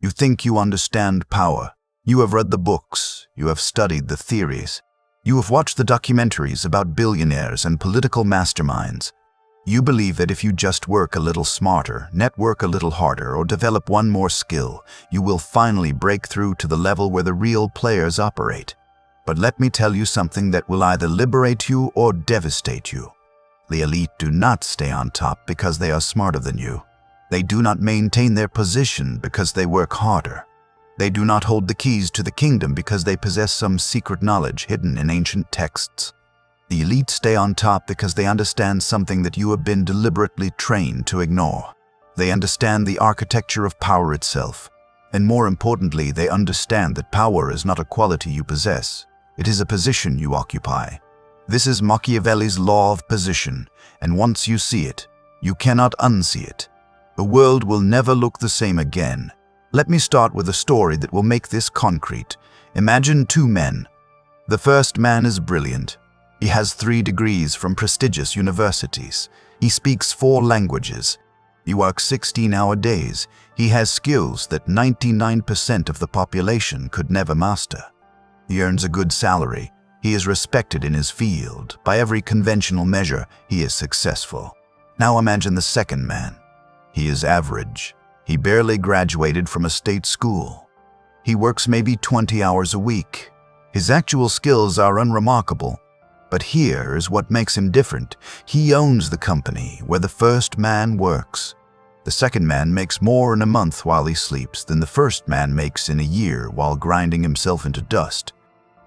You think you understand power. You have read the books. You have studied the theories. You have watched the documentaries about billionaires and political masterminds. You believe that if you just work a little smarter, network a little harder, or develop one more skill, you will finally break through to the level where the real players operate. But let me tell you something that will either liberate you or devastate you. The elite do not stay on top because they are smarter than you. They do not maintain their position because they work harder. They do not hold the keys to the kingdom because they possess some secret knowledge hidden in ancient texts. The elite stay on top because they understand something that you have been deliberately trained to ignore. They understand the architecture of power itself. And more importantly, they understand that power is not a quality you possess. It is a position you occupy. This is Machiavelli's law of position, and once you see it, you cannot unsee it. The world will never look the same again. Let me start with a story that will make this concrete. Imagine two men. The first man is brilliant. He has 3 degrees from prestigious universities. He speaks 4 languages. He works 16-hour days. He has skills that 99% of the population could never master. He earns a good salary. He is respected in his field. By every conventional measure, he is successful. Now imagine the second man. He is average. He barely graduated from a state school. He works maybe 20 hours a week. His actual skills are unremarkable. But here is what makes him different. He owns the company where the first man works. The second man makes more in a month while he sleeps than the first man makes in a year while grinding himself into dust.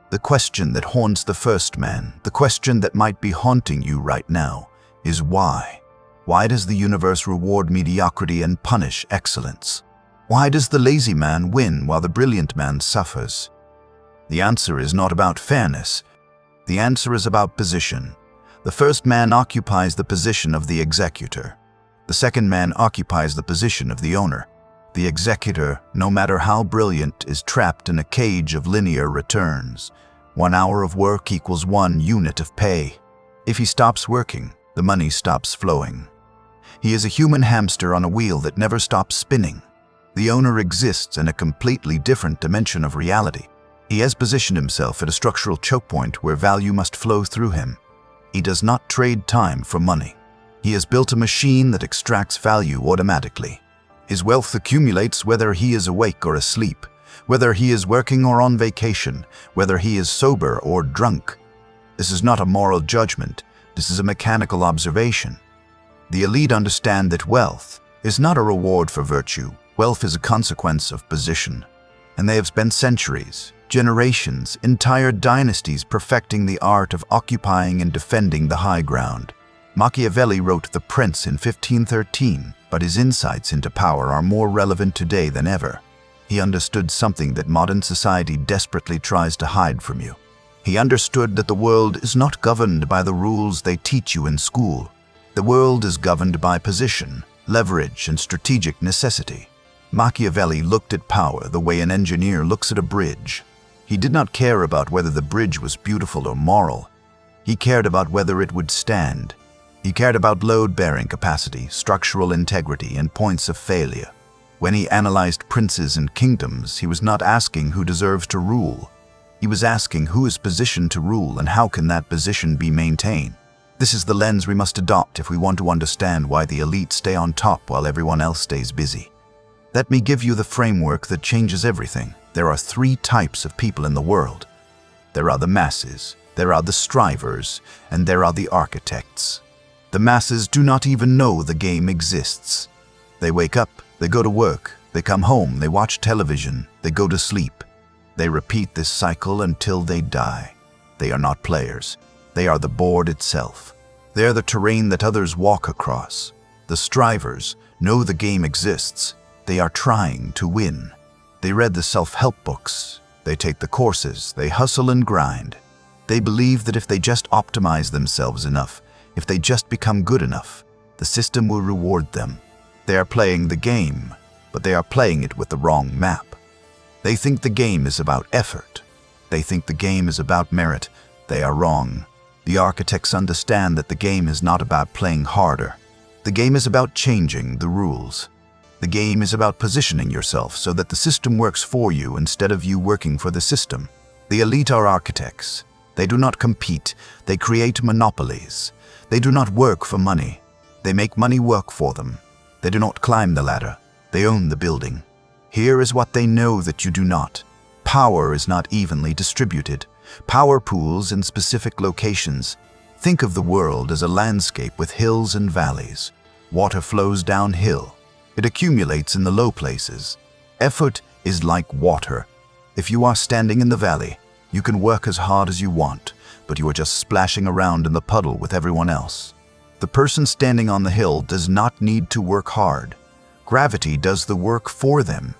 The question that haunts the first man, the question that might be haunting you right now, is why? Why does the universe reward mediocrity and punish excellence? Why does the lazy man win while the brilliant man suffers? The answer is not about fairness. The answer is about position. The first man occupies the position of the executor. The second man occupies the position of the owner. The executor, no matter how brilliant, is trapped in a cage of linear returns. 1 hour of work equals 1 unit of pay. If he stops working, the money stops flowing. He is a human hamster on a wheel that never stops spinning. The owner exists in a completely different dimension of reality. He has positioned himself at a structural choke point where value must flow through him. He does not trade time for money. He has built a machine that extracts value automatically. His wealth accumulates whether he is awake or asleep, whether he is working or on vacation, whether he is sober or drunk. This is not a moral judgment. This is a mechanical observation. The elite understand that wealth is not a reward for virtue. Wealth is a consequence of position. And they have spent centuries, generations, entire dynasties perfecting the art of occupying and defending the high ground. Machiavelli wrote The Prince in 1513, but his insights into power are more relevant today than ever. He understood something that modern society desperately tries to hide from you. He understood that the world is not governed by the rules they teach you in school. The world is governed by position, leverage, and strategic necessity. Machiavelli looked at power the way an engineer looks at a bridge. He did not care about whether the bridge was beautiful or moral. He cared about whether it would stand. He cared about load-bearing capacity, structural integrity, and points of failure. When he analyzed princes and kingdoms, he was not asking who deserves to rule. He was asking who is positioned to rule and how can that position be maintained. This is the lens we must adopt if we want to understand why the elite stay on top while everyone else stays busy. Let me give you the framework that changes everything. There are 3 types of people in the world. There are the masses, there are the strivers, and there are the architects. The masses do not even know the game exists. They wake up, they go to work, they come home, they watch television, they go to sleep. They repeat this cycle until they die. They are not players. They are the board itself. They are the terrain that others walk across. The strivers know the game exists. They are trying to win. They read the self-help books. They take the courses. They hustle and grind. They believe that if they just optimize themselves enough, if they just become good enough, the system will reward them. They are playing the game, but they are playing it with the wrong map. They think the game is about effort. They think the game is about merit. They are wrong. The architects understand that the game is not about playing harder. The game is about changing the rules. The game is about positioning yourself so that the system works for you instead of you working for the system. The elite are architects. They do not compete. They create monopolies. They do not work for money. They make money work for them. They do not climb the ladder. They own the building. Here is what they know that you do not. Power is not evenly distributed. Power pools in specific locations. Think of the world as a landscape with hills and valleys. Water flows downhill. It accumulates in the low places. Effort is like water. If you are standing in the valley, you can work as hard as you want, but you are just splashing around in the puddle with everyone else. The person standing on the hill does not need to work hard. Gravity does the work for them.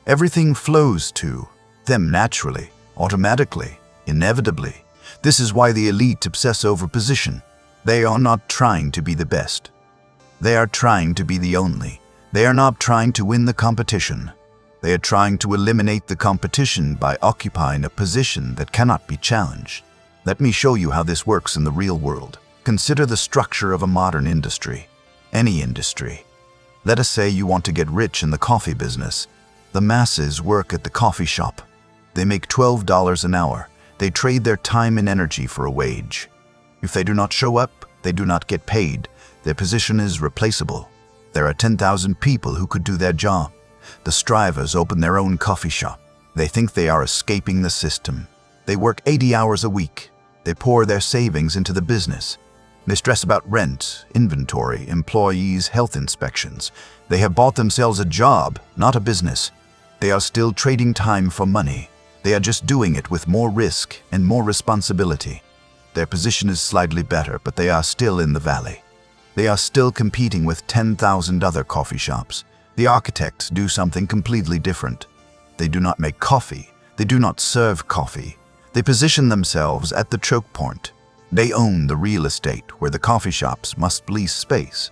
Everything flows to them naturally, automatically, inevitably. This is why the elite obsess over position. They are not trying to be the best. They are trying to be the only. They are not trying to win the competition. They are trying to eliminate the competition by occupying a position that cannot be challenged. Let me show you how this works in the real world. Consider the structure of a modern industry. Any industry. Let us say you want to get rich in the coffee business. The masses work at the coffee shop. They make $12 an hour. They trade their time and energy for a wage. If they do not show up, they do not get paid. Their position is replaceable. There are 10,000 people who could do their job. The strivers open their own coffee shop. They think they are escaping the system. They work 80 hours a week. They pour their savings into the business. They stress about rent, inventory, employees, health inspections. They have bought themselves a job, not a business. They are still trading time for money. They are just doing it with more risk and more responsibility. Their position is slightly better, but they are still in the valley. They are still competing with 10,000 other coffee shops. The architects do something completely different. They do not make coffee. They do not serve coffee. They position themselves at the choke point. They own the real estate where the coffee shops must lease space.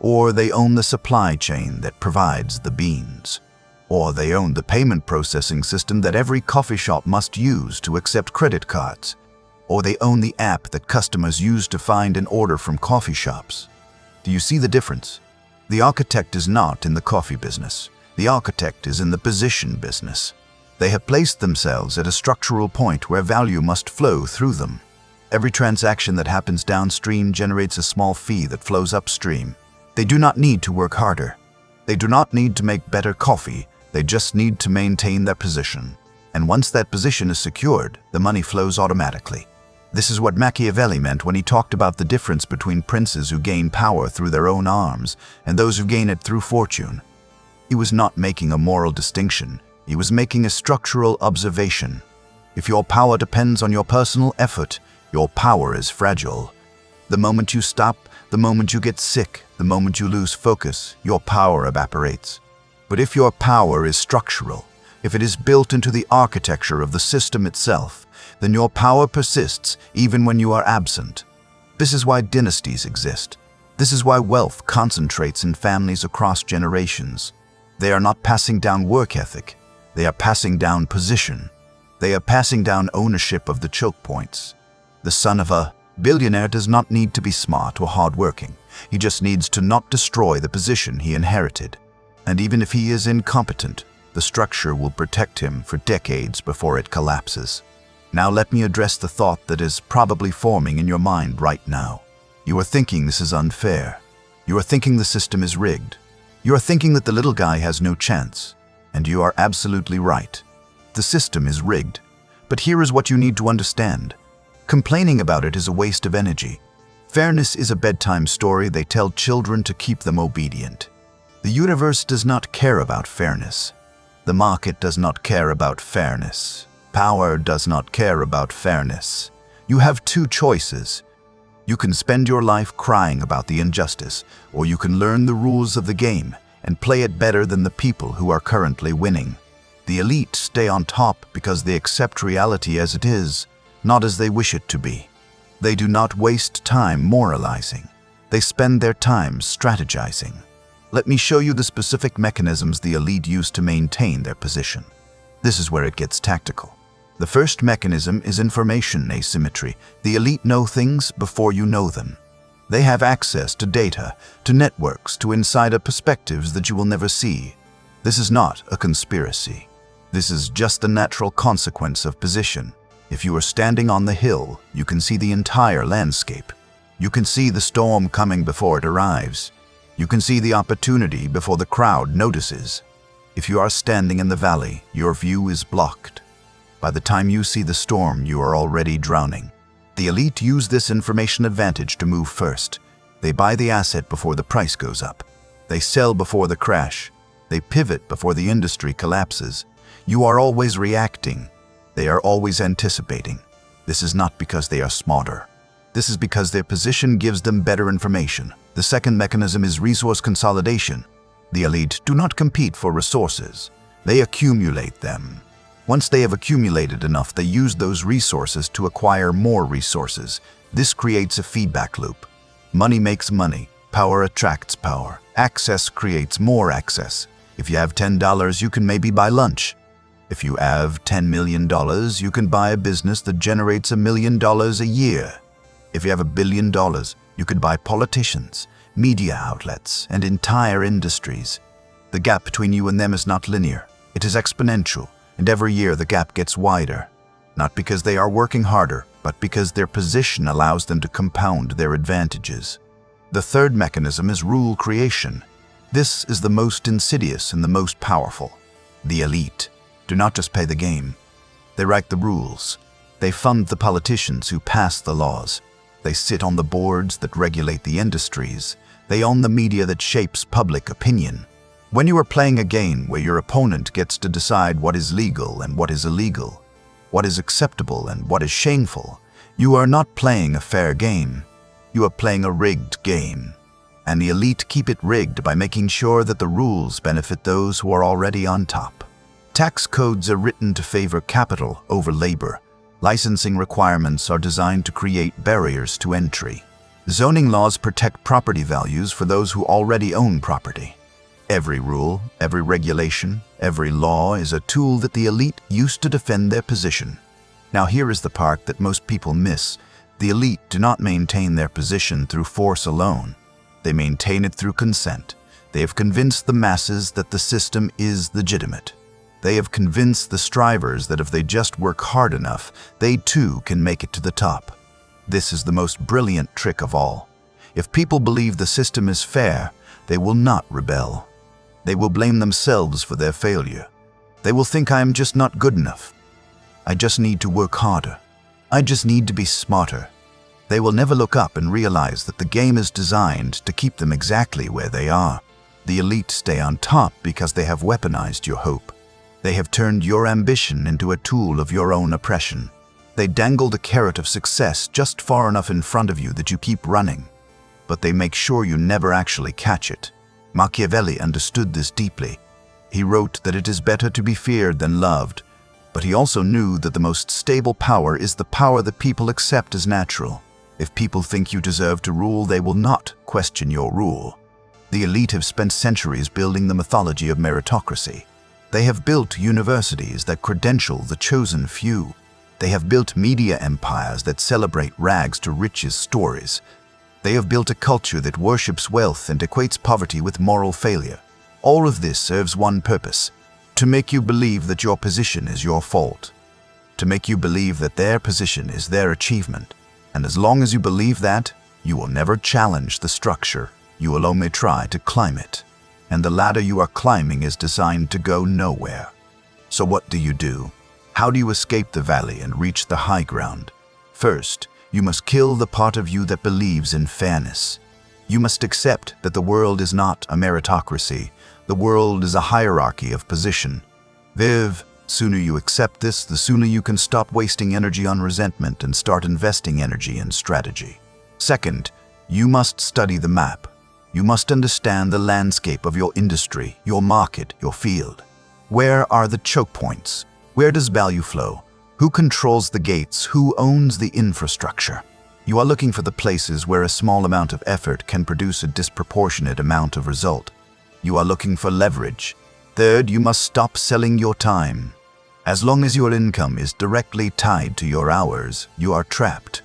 Or they own the supply chain that provides the beans. Or they own the payment processing system that every coffee shop must use to accept credit cards. Or they own the app that customers use to find and order from coffee shops. Do you see the difference? The architect is not in the coffee business. The architect is in the position business. They have placed themselves at a structural point where value must flow through them. Every transaction that happens downstream generates a small fee that flows upstream. They do not need to work harder. They do not need to make better coffee. They just need to maintain their position. And once that position is secured, the money flows automatically. This is what Machiavelli meant when he talked about the difference between princes who gain power through their own arms and those who gain it through fortune. He was not making a moral distinction. He was making a structural observation. If your power depends on your personal effort, your power is fragile. The moment you stop, the moment you get sick, the moment you lose focus, your power evaporates. But if your power is structural, if it is built into the architecture of the system itself, then your power persists even when you are absent. This is why dynasties exist. This is why wealth concentrates in families across generations. They are not passing down work ethic. They are passing down position. They are passing down ownership of the choke points. The son of a billionaire does not need to be smart or hardworking. He just needs to not destroy the position he inherited. And even if he is incompetent, the structure will protect him for decades before it collapses. Now let me address the thought that is probably forming in your mind right now. You are thinking this is unfair. You are thinking the system is rigged. You are thinking that the little guy has no chance. And you are absolutely right. The system is rigged. But here is what you need to understand. Complaining about it is a waste of energy. Fairness is a bedtime story they tell children to keep them obedient. The universe does not care about fairness. The market does not care about fairness. Power does not care about fairness. You have two choices. You can spend your life crying about the injustice, or you can learn the rules of the game and play it better than the people who are currently winning. The elite stay on top because they accept reality as it is, not as they wish it to be. They do not waste time moralizing. They spend their time strategizing. Let me show you the specific mechanisms the elite use to maintain their position. This is where it gets tactical. The first mechanism is information asymmetry. The elite know things before you know them. They have access to data, to networks, to insider perspectives that you will never see. This is not a conspiracy. This is just the natural consequence of position. If you are standing on the hill, you can see the entire landscape. You can see the storm coming before it arrives. You can see the opportunity before the crowd notices. If you are standing in the valley, your view is blocked. By the time you see the storm, you are already drowning. The elite use this information advantage to move first. They buy the asset before the price goes up. They sell before the crash. They pivot before the industry collapses. You are always reacting. They are always anticipating. This is not because they are smarter. This is because their position gives them better information. The second mechanism is resource consolidation. The elite do not compete for resources. They accumulate them. Once they have accumulated enough, they use those resources to acquire more resources. This creates a feedback loop. Money makes money. Power attracts power. Access creates more access. If you have $10, you can maybe buy lunch. If you have $10 million, you can buy a business that generates $1 million a year. If you have $1 billion, you could buy politicians, media outlets, and entire industries. The gap between you and them is not linear. It is exponential, and every year the gap gets wider. Not because they are working harder, but because their position allows them to compound their advantages. The third mechanism is rule creation. This is the most insidious and the most powerful. The elite do not just play the game. They write the rules. They fund the politicians who pass the laws. They sit on the boards that regulate the industries. They own the media that shapes public opinion. When you are playing a game where your opponent gets to decide what is legal and what is illegal, what is acceptable and what is shameful, you are not playing a fair game. You are playing a rigged game. And the elite keep it rigged by making sure that the rules benefit those who are already on top. Tax codes are written to favor capital over labor. Licensing requirements are designed to create barriers to entry. Zoning laws protect property values for those who already own property. Every rule, every regulation, every law is a tool that the elite use to defend their position. Now here is the part that most people miss. The elite do not maintain their position through force alone. They maintain it through consent. They have convinced the masses that the system is legitimate. They have convinced the strivers that if they just work hard enough, they too can make it to the top. This is the most brilliant trick of all. If people believe the system is fair, they will not rebel. They will blame themselves for their failure. They will think I am just not good enough. I just need to work harder. I just need to be smarter. They will never look up and realize that the game is designed to keep them exactly where they are. The elite stay on top because they have weaponized your hope. They have turned your ambition into a tool of your own oppression. They dangle the carrot of success just far enough in front of you that you keep running, but they make sure you never actually catch it. Machiavelli understood this deeply. He wrote that it is better to be feared than loved, but he also knew that the most stable power is the power that people accept as natural. If people think you deserve to rule, they will not question your rule. The elite have spent centuries building the mythology of meritocracy. They have built universities that credential the chosen few. They have built media empires that celebrate rags to riches stories. They have built a culture that worships wealth and equates poverty with moral failure. All of this serves one purpose: to make you believe that your position is your fault. To make you believe that their position is their achievement. And as long as you believe that, you will never challenge the structure. You will only try to climb it. And the ladder you are climbing is designed to go nowhere. So what do? How do you escape the valley and reach the high ground? First, you must kill the part of you that believes in fairness. You must accept that the world is not a meritocracy. The world is a hierarchy of position. Sooner you accept this, the sooner you can stop wasting energy on resentment and start investing energy in strategy. Second, you must study the map. You must understand the landscape of your industry, your market, your field. Where are the choke points? Where does value flow? Who controls the gates? Who owns the infrastructure? You are looking for the places where a small amount of effort can produce a disproportionate amount of result. You are looking for leverage. Third, you must stop selling your time. As long as your income is directly tied to your hours, you are trapped.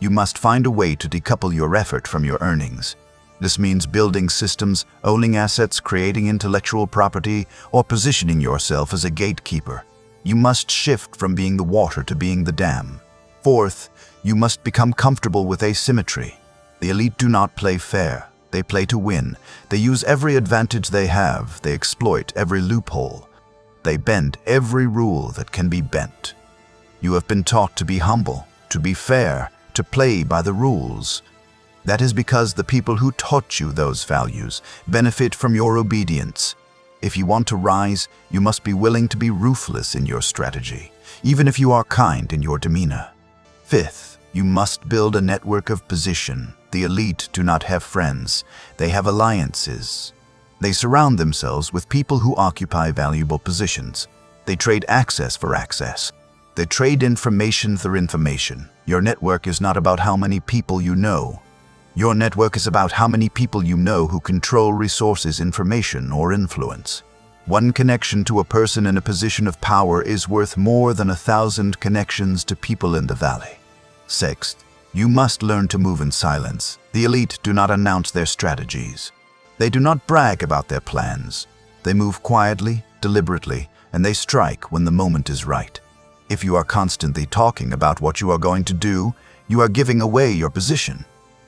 You must find a way to decouple your effort from your earnings. This means building systems, owning assets, creating intellectual property, or positioning yourself as a gatekeeper. You must shift from being the water to being the dam. Fourth, you must become comfortable with asymmetry. The elite do not play fair. They play to win. They use every advantage they have. They exploit every loophole. They bend every rule that can be bent. You have been taught to be humble, to be fair, to play by the rules. That is because the people who taught you those values benefit from your obedience. If you want to rise, you must be willing to be ruthless in your strategy, even if you are kind in your demeanor. Fifth, you must build a network of position. The elite do not have friends. They have alliances. They surround themselves with people who occupy valuable positions. They trade access for access. They trade information for information. Your network is not about how many people you know. Your network is about how many people you know who control resources, information, or influence. One connection to a person in a position of power is worth more than 1,000 connections to people in the valley. Sixth, you must learn to move in silence. The elite do not announce their strategies. They do not brag about their plans. They move quietly, deliberately, and they strike when the moment is right. If you are constantly talking about what you are going to do, you are giving away your position.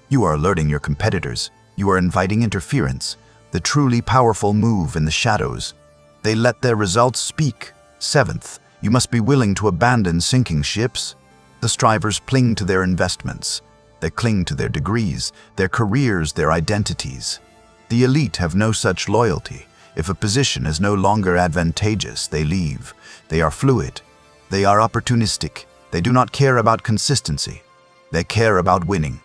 You are alerting your competitors. You are inviting interference. The truly powerful move in the shadows. They let their results speak. Seventh, you must be willing to abandon sinking ships. The strivers cling to their investments. They cling to their degrees, their careers, their identities. The elite have no such loyalty. If a position is no longer advantageous, they leave. They are fluid. They are opportunistic. They do not care about consistency. They care about winning.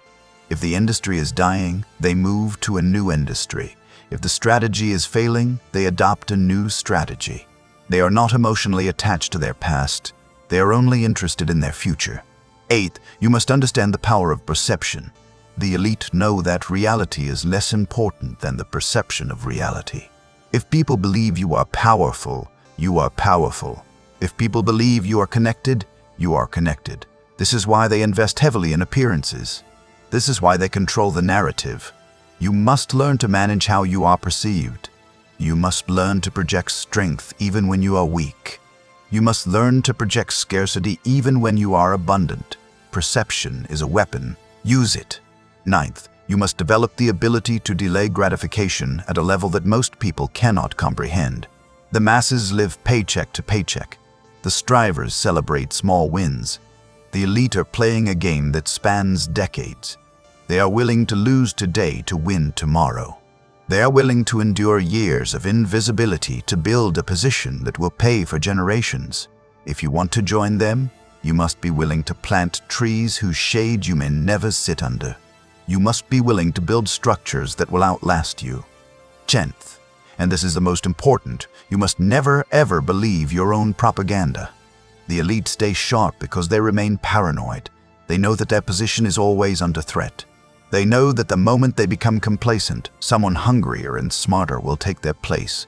If the industry is dying, they move to a new industry. If the strategy is failing, they adopt a new strategy. They are not emotionally attached to their past. They are only interested in their future. Eighth, you must understand the power of perception. The elite know that reality is less important than the perception of reality. If people believe you are powerful, you are powerful. If people believe you are connected, you are connected. This is why they invest heavily in appearances. This is why they control the narrative. You must learn to manage how you are perceived. You must learn to project strength even when you are weak. You must learn to project scarcity even when you are abundant. Perception is a weapon. Use it. Ninth, you must develop the ability to delay gratification at a level that most people cannot comprehend. The masses live paycheck to paycheck. The strivers celebrate small wins. The elite are playing a game that spans decades. They are willing to lose today to win tomorrow. They are willing to endure years of invisibility to build a position that will pay for generations. If you want to join them, you must be willing to plant trees whose shade you may never sit under. You must be willing to build structures that will outlast you. 10th, and this is the most important, you must never ever believe your own propaganda. The elite stay sharp because they remain paranoid. They know that their position is always under threat. They know that the moment they become complacent, someone hungrier and smarter will take their place.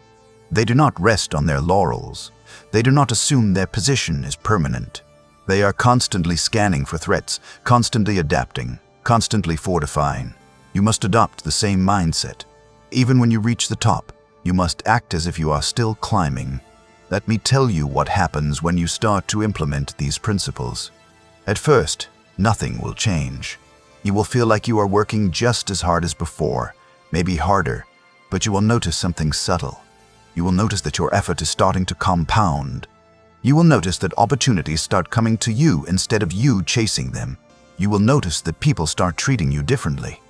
They do not rest on their laurels. They do not assume their position is permanent. They are constantly scanning for threats, constantly adapting, constantly fortifying. You must adopt the same mindset. Even when you reach the top, you must act as if you are still climbing. Let me tell you what happens when you start to implement these principles. At first, nothing will change. You will feel like you are working just as hard as before, maybe harder, but you will notice something subtle. You will notice that your effort is starting to compound. You will notice that opportunities start coming to you instead of you chasing them. You will notice that people start treating you differently.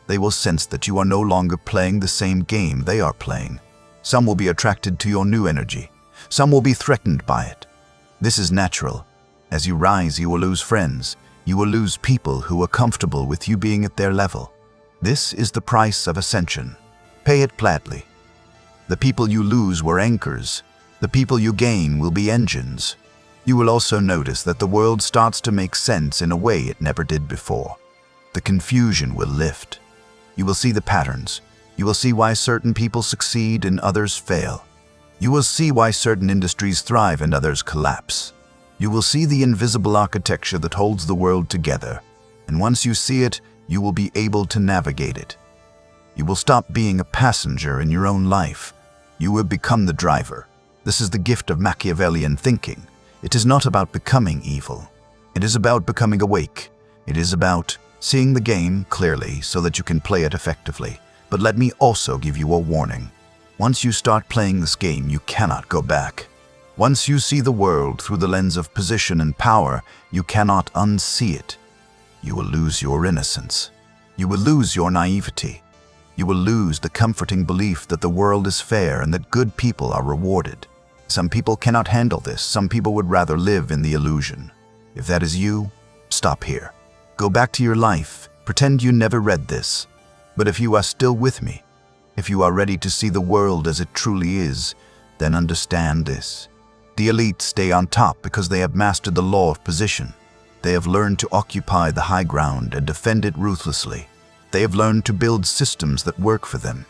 They will sense that you are no longer playing the same game they are playing. Some will be attracted to your new energy. Some will be threatened by it. This is natural. As you rise, you will lose friends. You will lose people who are comfortable with you being at their level. This is the price of ascension. Pay it gladly. The people you lose were anchors. The people you gain will be engines. You will also notice that the world starts to make sense in a way it never did before. The confusion will lift. You will see the patterns. You will see why certain people succeed and others fail. You will see why certain industries thrive and others collapse. You will see the invisible architecture that holds the world together, And once you see it, you will be able to navigate it. You will stop being a passenger in your own life. You will become the driver. This is the gift of Machiavellian thinking. It is not about becoming evil. It is about becoming awake. It is about seeing the game clearly so that you can play it effectively. But let me also give you a warning. Once you start playing this game, you cannot go back. Once you see the world through the lens of position and power, you cannot unsee it. You will lose your innocence. You will lose your naivety. You will lose the comforting belief that the world is fair and that good people are rewarded. Some people cannot handle this. Some people would rather live in the illusion. If that is you, stop here. Go back to your life. Pretend you never read this. But if you are still with me, if you are ready to see the world as it truly is, then understand this. The elite stay on top because they have mastered the law of position. They have learned to occupy the high ground and defend it ruthlessly. They have learned to build systems that work for them.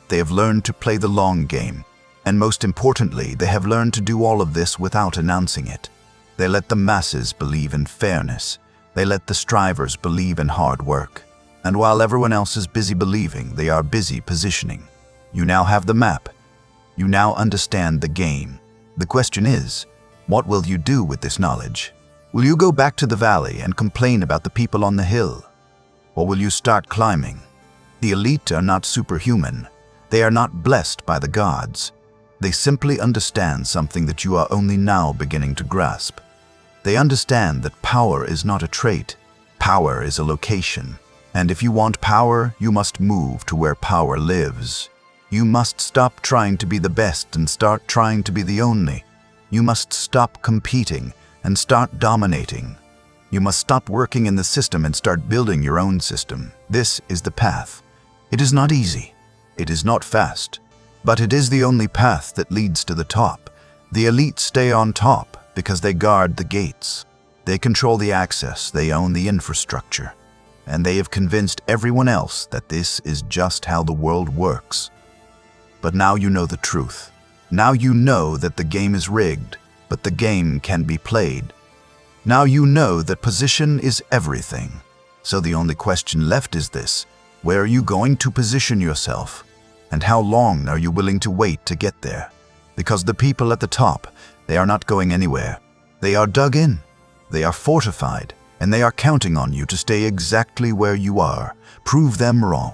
They have learned to play the long game. And most importantly, they have learned to do all of this without announcing it. They let the masses believe in fairness. They let the strivers believe in hard work. And while everyone else is busy believing, they are busy positioning. You now have the map. You now understand the game. The question is, what will you do with this knowledge? Will you go back to the valley and complain about the people on the hill? Or will you start climbing? The elite are not superhuman. They are not blessed by the gods. They simply understand something that you are only now beginning to grasp. They understand that power is not a trait. Power is a location. And if you want power, you must move to where power lives. You must stop trying to be the best and start trying to be the only. You must stop competing and start dominating. You must stop working in the system and start building your own system. This is the path. It is not easy. It is not fast. But it is the only path that leads to the top. The elite stay on top because they guard the gates. They control the access. They own the infrastructure. And they have convinced everyone else that this is just how the world works. But now you know the truth. Now you know that the game is rigged, but the game can be played. Now you know that position is everything. So the only question left is this: where are you going to position yourself? And how long are you willing to wait to get there? Because the people at the top, they are not going anywhere. They are dug in. They are fortified. And they are counting on you to stay exactly where you are. Prove them wrong.